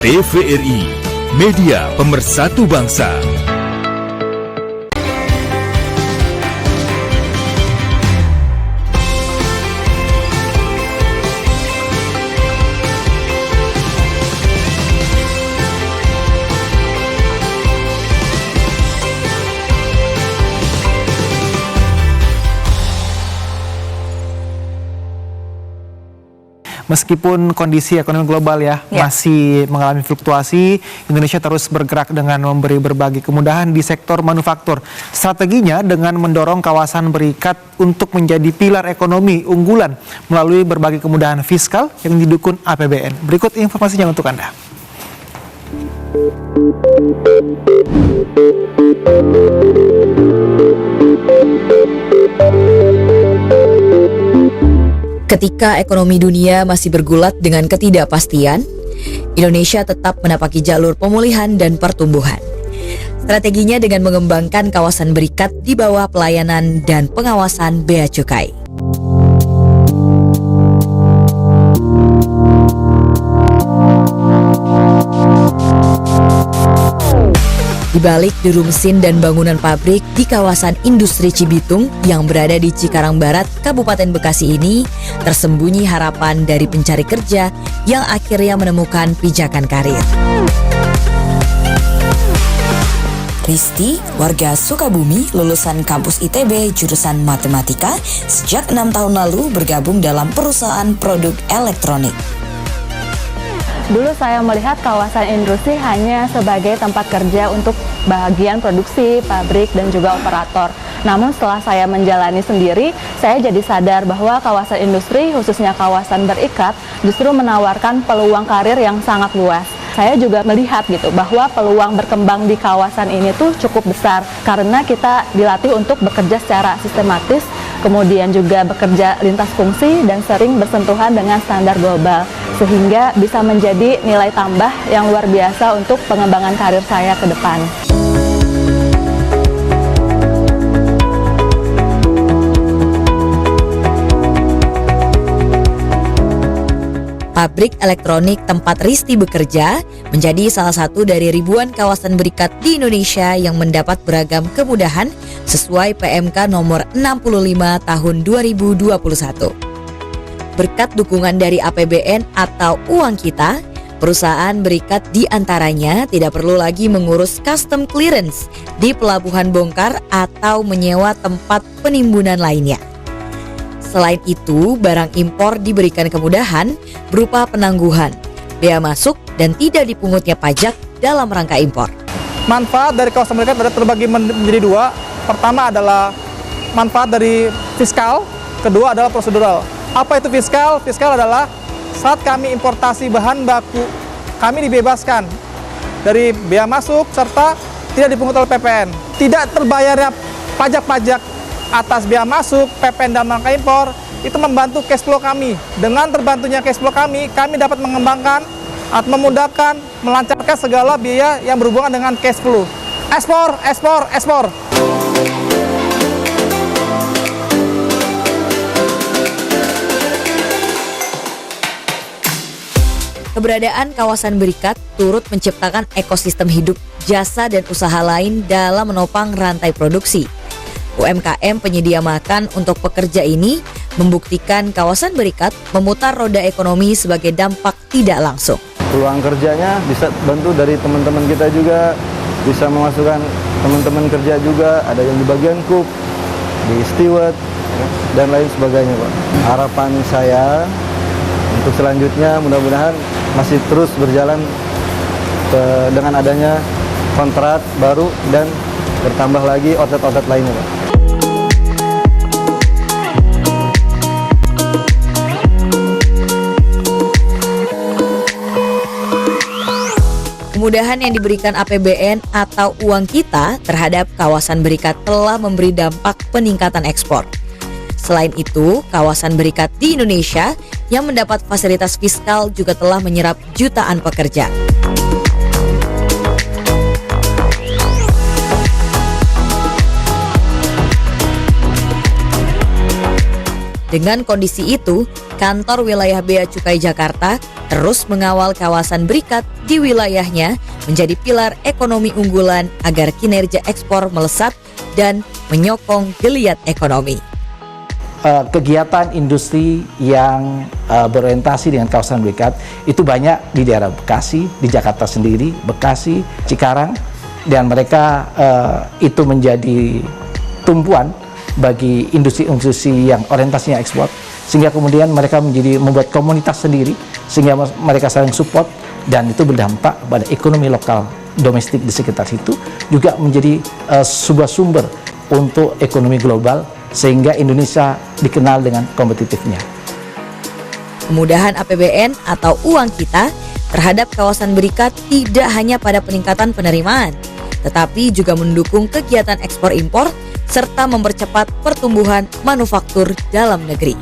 TVRI, Media Pemersatu Bangsa. Meskipun kondisi ekonomi global masih mengalami fluktuasi, Indonesia terus bergerak dengan memberi berbagai kemudahan di sektor manufaktur. Strateginya dengan mendorong kawasan berikat untuk menjadi pilar ekonomi unggulan melalui berbagai kemudahan fiskal yang didukung APBN. Berikut informasinya untuk Anda. Ketika ekonomi dunia masih bergulat dengan ketidakpastian, Indonesia tetap menapaki jalur pemulihan dan pertumbuhan. Strateginya dengan mengembangkan kawasan berikat di bawah pelayanan dan pengawasan Bea Cukai. Di balik deru mesin dan bangunan pabrik di kawasan industri Cibitung yang berada di Cikarang Barat, Kabupaten Bekasi ini, tersembunyi harapan dari pencari kerja yang akhirnya menemukan pijakan karir. Risti, warga Sukabumi, lulusan kampus ITB jurusan Matematika, sejak 6 tahun lalu bergabung dalam perusahaan produk elektronik. Dulu saya melihat kawasan industri hanya sebagai tempat kerja untuk bagian produksi, pabrik, dan juga operator. Namun setelah saya menjalani sendiri, saya jadi sadar bahwa kawasan industri, khususnya kawasan berikat, justru menawarkan peluang karir yang sangat luas. Saya juga melihat bahwa peluang berkembang di kawasan ini tuh cukup besar karena kita dilatih untuk bekerja secara sistematis, kemudian juga bekerja lintas fungsi dan sering bersentuhan dengan standar global, sehingga bisa menjadi nilai tambah yang luar biasa untuk pengembangan karir saya ke depan. Pabrik elektronik tempat Risti bekerja menjadi salah satu dari ribuan kawasan berikat di Indonesia yang mendapat beragam kemudahan sesuai PMK nomor 65 tahun 2021. Berkat dukungan dari APBN atau uang kita, perusahaan berikat diantaranya tidak perlu lagi mengurus custom clearance di pelabuhan bongkar atau menyewa tempat penimbunan lainnya. Selain itu, barang impor diberikan kemudahan berupa penangguhan, bea masuk, dan tidak dipungutnya pajak dalam rangka impor. Manfaat dari kawasan berikat ada terbagi menjadi dua. Pertama adalah manfaat dari fiskal, kedua adalah prosedural. Apa itu fiskal? Fiskal adalah saat kami importasi bahan baku, kami dibebaskan dari bea masuk serta tidak dipungut oleh PPN. Tidak terbayarnya pajak-pajak atas bea masuk, PPN dan rangka impor, itu membantu cash flow kami. Dengan terbantunya cash flow kami dapat mengembangkan, memudahkan, melancarkan segala biaya yang berhubungan dengan cash flow. Ekspor, ekspor, ekspor. Keberadaan kawasan berikat turut menciptakan ekosistem hidup, jasa, dan usaha lain dalam menopang rantai produksi. UMKM penyedia makan untuk pekerja ini membuktikan kawasan berikat memutar roda ekonomi sebagai dampak tidak langsung. Peluang kerjanya bisa bantu dari teman-teman kita juga, bisa memasukkan teman-teman kerja juga, ada yang di bagian cook, di steward, dan lain sebagainya, Pak. Harapan saya untuk selanjutnya mudah-mudahan masih terus berjalan dengan adanya kontrak baru dan bertambah lagi outlet-outlet lainnya, Pak. Kemudahan yang diberikan APBN atau uang kita terhadap kawasan berikat telah memberi dampak peningkatan ekspor. Selain itu, kawasan berikat di Indonesia yang mendapat fasilitas fiskal juga telah menyerap jutaan pekerja. Dengan kondisi itu, Kantor Wilayah Bea Cukai Jakarta terus mengawal kawasan berikat di wilayahnya menjadi pilar ekonomi unggulan agar kinerja ekspor melesat dan menyokong geliat ekonomi. Kegiatan industri yang berorientasi dengan kawasan berikat itu banyak di daerah Bekasi, di Jakarta sendiri, Bekasi, Cikarang, dan mereka itu menjadi tumpuan bagi industri-industri yang orientasinya ekspor, sehingga kemudian mereka membuat komunitas sendiri, sehingga mereka saling support, dan itu berdampak pada ekonomi lokal domestik di sekitar situ, juga menjadi sebuah sumber untuk ekonomi global, sehingga Indonesia dikenal dengan kompetitifnya. Kemudahan APBN atau uang kita terhadap kawasan berikat tidak hanya pada peningkatan penerimaan, tetapi juga mendukung kegiatan ekspor impor serta mempercepat pertumbuhan manufaktur dalam negeri.